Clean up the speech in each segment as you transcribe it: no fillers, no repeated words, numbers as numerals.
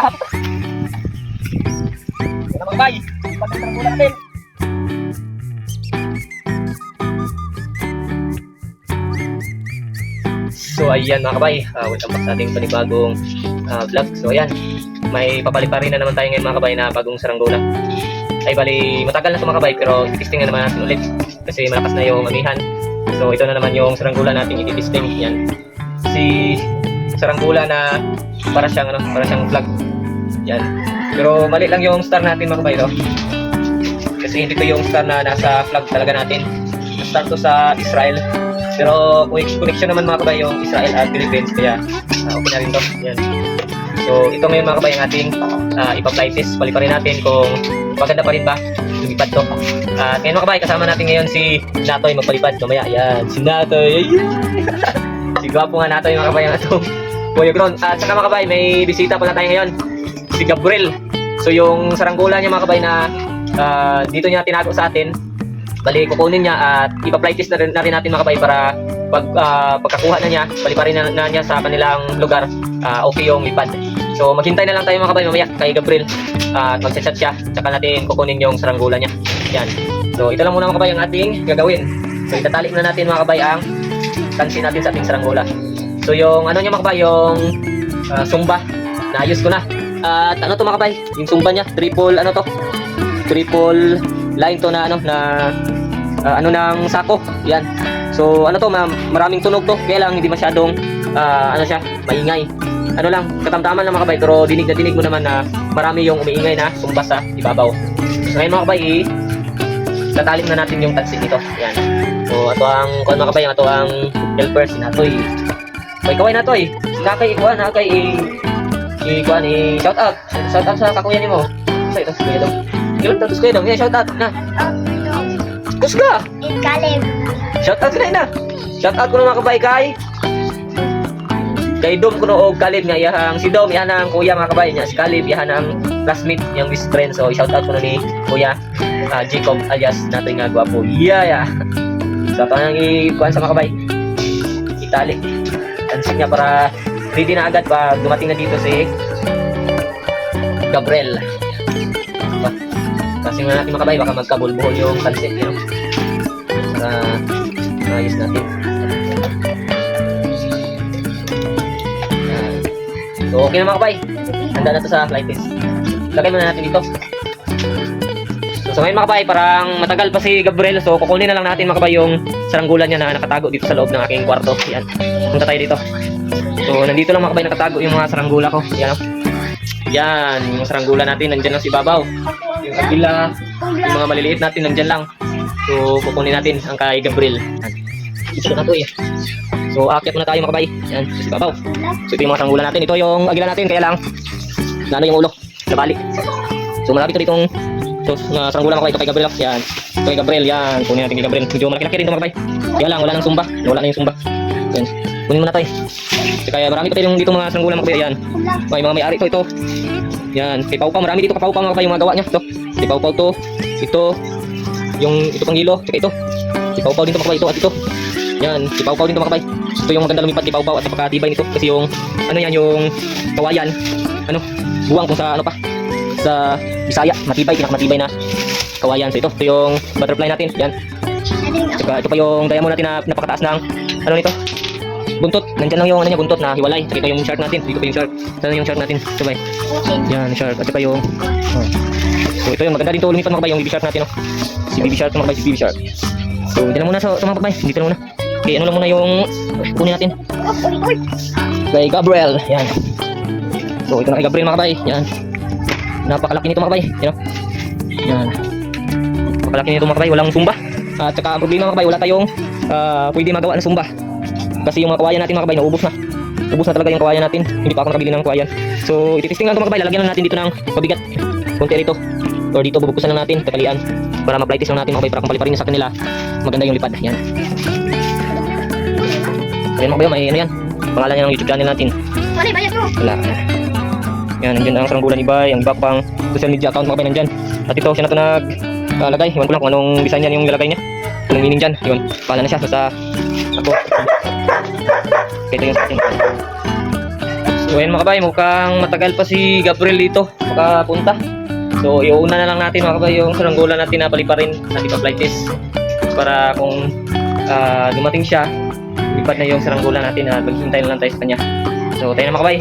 Yan mga bay. Patang muna natin. So ayan mga kabay, welcome back sa ating panibagong vlog. So ayan, may papaliparin na naman tayo ngayon mga kabay na bagong saranggola. Ay bali, matagal na ito mga kabay pero i-testing na naman natin ulit kasi malakas na yung amihan. So ito na naman yung saranggola natin i-testing. Yan, si saranggola na para siyang flag. Yan, pero mali lang yung star natin mga kabay, no? Kasi hindi to yung star na nasa flag talaga natin. Star to sa Israel. Pero connection naman mga kabay yung Israel at Philippines, kaya okay na rin to. Yan. So ito ngayon mga kabay ang ating ipa-fly test. Paliparin natin kung maganda pa rin ba lumipad to. At ngayon mga kabay, kasama natin ngayon si Natoy magpalipad mamaya. Yan, si Natoy. Si gwapo nga Natoy mga kabay ang atong Kuya Gron. At saka mga kabay, may bisita pala tayo ngayon, si Gabriel. So yung saranggola niya mga kabay na dito niya tinago sa atin, bali kukunin niya at ipa-fly test na rin natin mga kabay para pagkakuha na niya, paliparin na niya sa kanilang lugar, okay yung lipad. So maghintay na lang tayo mga kabay mamaya kay Gabriel at mag-chat siya, tsaka natin kukunin yung saranggola niya. Yan. So ito lang muna mga kabay ang ating gagawin. So itatali na natin mga kabay ang tansi natin sa ating saranggola. So yung ano niya mga kabay, yung sumba, naayos ko na. At ano to mga kabay, yung sumba niya, triple line to na ano ng sako. Yan. So ano to, maraming tunog to, kaya lang hindi masyadong ano siya, maingay. Ano lang, katamtaman lang mga kabay, pero dinig na dinig mo naman na marami yung umiingay na sumba sa ibabaw. So ngayon mga kabay, tatalim na natin yung tansi nito. Yan. So ato ang mga kabay, ato ang helper si Natoy. May kaway Natoy. Kakay ikuan, nakay shout out sa kakuya nimo. Sa ito si Kuya Dong. Yun, tapos Kuya Dong, shout out na. Kus ka? Kaleb. Shout out ka na. Shout out ko na mga kabay kay Dom ko no og Kaleb nga iyang si Dom iyan ang kuya mga kabay niya, si Kaleb iyan ang classmate yang best friend. So shout out ko na ni Kuya Jacob alias Natoy nga gwapo. Yeah. So parang ikuan sa mga kabay, itali tansin niya para ready na agad pag dumating na dito si Gabriel. Kasi nga natin mga kabay, baka magkabulbuhol yung tansin niya para maayos natin. So okay na mga kabay, handa na to sa flight test. Lagay muna natin dito. So ngayon mga kabay, parang matagal pa si Gabriel, so kukunin na lang natin mga kabay yung saranggola niya na nakatago dito sa loob ng aking kwarto. Yan, punta tayo dito. So nandito lang mga kabay nakatago yung mga saranggola ko. Yan, yan yung saranggola natin, nandyan lang si babaw. Yung kabila, yung mga maliliit natin nandyan lang. So kukunin natin ang kay Gabriel. Yan, ito na to eh. So aakyat muna tayo mga kabay. Yan, si babaw. So ito yung mga saranggola natin. Ito yung agila natin, kaya lang nano yung ulo, nabali. So malapit ito itong saranggola mga kabay. Ito kay Gabriel. Yan, ito kay Gabriel. Yan, kunin natin kay Gabriel. Medyo malaki-laki rin ito mga kabay. Kaya lang, wala nang sumba. Wala na yung sumba. Yan, kunin muna tayo. Kaya marami pa tayong dito mga saranggola mga kabay. Yan, may mga may-ari ito. Yan, kay Pau Pau. Marami dito kay Pau Pau mga kabay yung mga gawa niya. Ito, kay Pau Pau to. Ito, yung ito pang hilo. Tsaka ito, kay Pau Pau din ito mga kabay. Ito at ito. Yan, kay Pau Pau din ito mga kabay. Ito yung maganda lumipad kay Pau Pau at napakatibay nito. Kasi yung, ano yan, yung kawayan, buwang kung sa, sa Bisaya, matibay, pinakamatibay na kawayan. So ito yung butterfly natin. Yan. Tsaka ito pa yung diamond natin na napakataas ng, nito, buntot. Nandyan lang yung, buntot na hiwalay. Tsaka ito yung shark natin. Dito pa yung shark. Saan yung shark natin? Sabay. Yan, shark. At ito pa yung, so ito yung maganda din ito lumipad mga kabay, yung baby shark natin. Si baby shark mga kabay, si baby shark. So dito lang muna sa mga kabay. Dito lang muna. Okay, ano lang muna yung kunin natin kay Gabriel. Yan. So ito na kay Gabriel mga kabay. Yan, napakalaki nito mga kabay. Yan, napakalaki nito mga kabay. Walang sumba. At saka ang problema mga kabay, wala tayong pwede magawa ng sumba. Kasi yung mga kawayan natin mga kabay, naubos na. Ubos na talaga yung kawayan natin. Hindi pa ako nakabili ng kawayan. So ititesting lang ito mga kabay. Lalagyan lang natin dito ng mabigat konti rito. Or dito bubuksan lang natin, takalian, para ma-flight test lang natin mga kabay, para kung paliparin sa kanila maganda yung lipad. Yan. Ayan mga kabayo, may ano yan, pangalan niya ng YouTube channel natin. Wala. Yan, nandiyan ang saranggola ni Bay, ang iba pang social media account mga kabayo nandyan. At ito, siya na ito naglagay. Iwan ko lang kung anong design yan yung nilalagay niya, anong meaning dyan. Yun, pala na siya, basta ako. Kaya ito yung sa atin. So So ayun mga kabay, mukhang matagal pa si Gabriel dito makapunta. So iuuna na lang natin mga kabay yung saranggola natin na paliparin, natin pa-flight test. Para kung dumating siya, lipat na yung saranggola natin at maghintay na lang tayo sa kanya. So tayo na mga kabay.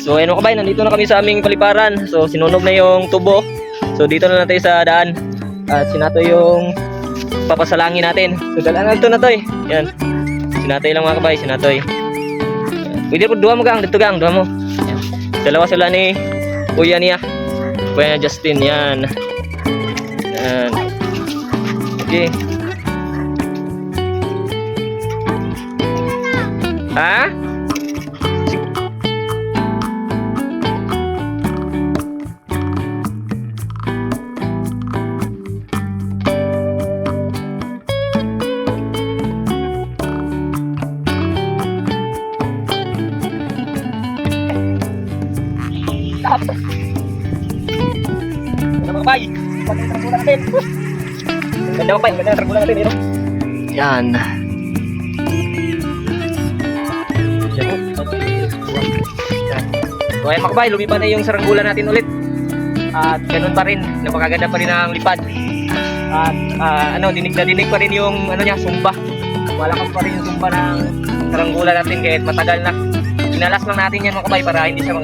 So ayun mga kabay, nandito na kami sa aming paliparan. So sinunog na yung tubo. So dito na lang tayo sa daan. At sinato yung papasalangin natin. So dalaan na ito na to eh. Yan. Sinatoy lang mga kabay, sinatoy. Pwede po duha mo gang, dito gang, duha mo. Yan. Dalawa sila ni kuya niya. Kuya niya Justin, yan. Yan. Okay. Ha? Ganda mga bay, ganda ng tranggulan natin, ito. Yan. So ayan mga bay, lumipan na yung saranggola natin ulit. At ganun pa rin, napakaganda pa rin ang lipad. At dinig na dinig pa rin yung niya, sumba. Malakas pa rin yung sumba ng saranggola natin kahit matagal na. Inalas lang natin yan mga kabay para hindi siya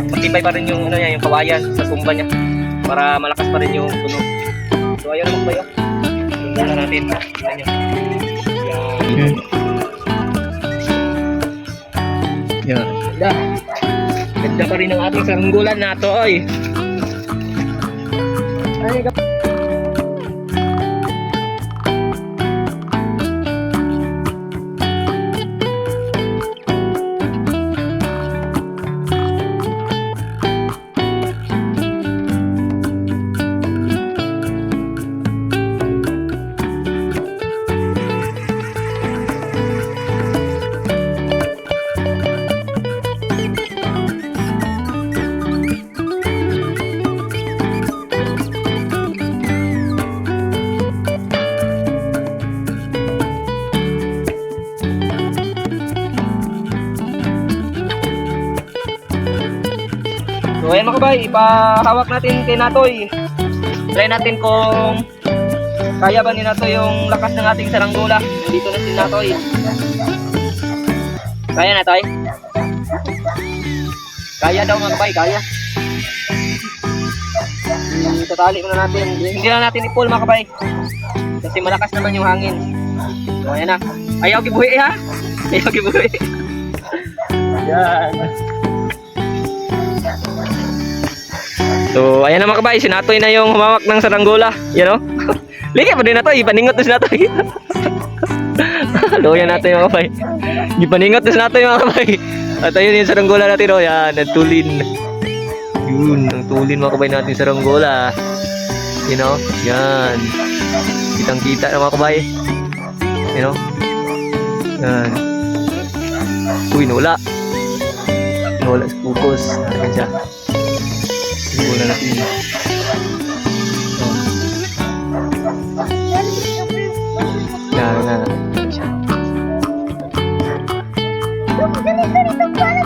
matibay pa rin yung yung kawayan sa sumba niya para malakas pa rin yung tunog. So ayun na mga kabay, tunog na natin. Tingnan nyo. Yan. Ganda. Ganda pa rin ang ating saranggola na to, oy. Ay, so ayan mga kabay, ipahawak natin kay Natoy. Try natin kung kaya ba ni Natoy yung lakas ng ating saranggola. Nandito na si Natoy. Kaya Natoy? Kaya daw mga kabay, kaya. Tatali muna natin. Hindi na natin i-pull mga kabay. Kasi malakas naman yung hangin. So ayan na. Ayaw gibuhi ha? Ayaw gibuhi. Yan. So, ayan na mga kabay, si Natoy na yung humawak ng saranggola. Yan o. Liga pa din Natoy, ipaningot na si Natoy. Luya natin mga kabay. Ipaningot na si Natoy mga kabay. At ayun yung saranggola natin o. Yan, nagtulin. Yun, nagtulin mga kabay natin saranggola. You know, yan. Kitang kita na mga kabay. You know. Yan. Uy, nula. Nula sa focus. Ayan siya. Saranggola natin. Yan, yan. Ayan siya.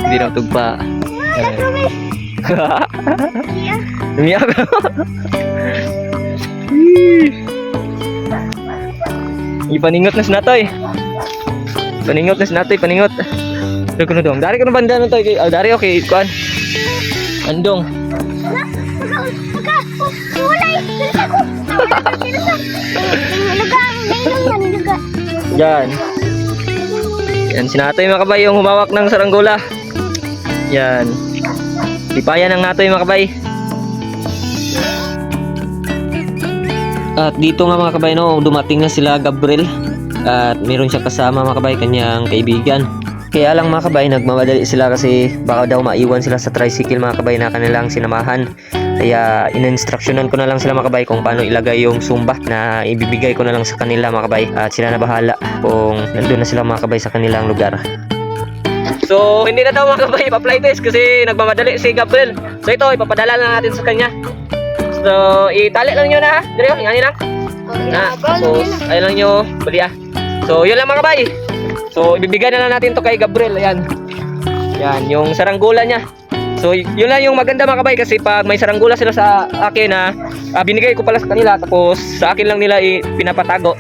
Hindi na tugpa. Umiyak. Ipaningot na sinatoy. Paningot na sinatoy, paningot. Dari ko na dong. Dari ko na banda na to. Dari okay, kuan. Andong. Yan. Yan, sinatoy mga kabay yung humawak ng saranggola. Yan. Lipayan ng natoy mga kabay. At dito nga mga kabay, no, dumating na sila Gabriel. At meron siya kasama mga kabay, kanyang kaibigan. Kaya lang mga kabay, nagmamadali sila kasi baka daw maiwan sila sa tricycle mga kabay na kanilang sinamahan. Kaya in-instructionan ko na lang sila mga kabay kung paano ilagay yung sumba na ibibigay ko na lang sa kanila mga kabay. At sila na bahala kung nandun na sila mga kabay sa kanilang lugar. So hindi na daw mga kabay pa-fly test kasi nagmamadali si Gabriel. So ito, ipapadala na natin sa kanya. So itali lang nyo na ha. Dito, yan lang. So ayun lang nyo, bali ah. So yun lang mga kabay. So ibibigay na lang natin to kay Gabriel. Ayan. Yan, yung saranggola niya. So yun lang yung maganda mga kabay kasi pag may saranggola sila sa akin na binigay ko pala sa kanila tapos sa akin lang nila pinapatago.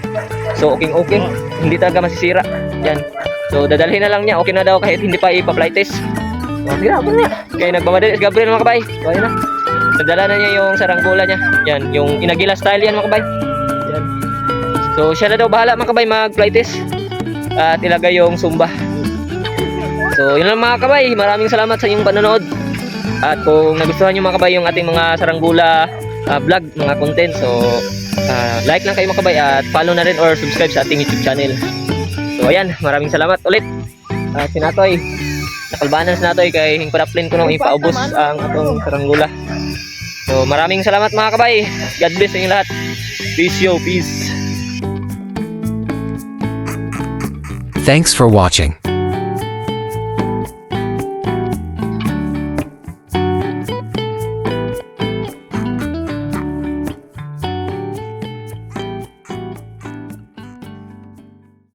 So okay. Hindi talaga masisira. Yan. So dadalhin na lang niya. Okay na daw kahit hindi pa ipa-flight test. So okay na. Kaya nagmamadali si Gabriel mga kabay. So ayun na. Nadala na niya yung saranggola niya. Yan, yung inagila style yan mga kabay. Yan. So siya na daw bahala mga kabay mag-flight test. At ilagay yung sumba. So yun lang mga kabay, maraming salamat sa inyong panonood. At kung nagustuhan nyo mga kabay yung ating mga saranggola vlog, mga content, so like lang kayo mga kabay at follow na rin or subscribe sa ating YouTube channel. So ayan, maraming salamat ulit. Si Natoy, nakalbanan si Natoy kay hingpadaplin ko nang ipaubos ang atong saranggola. So maraming salamat mga kabay. God bless sa inyo lahat. Peace. Thanks for watching.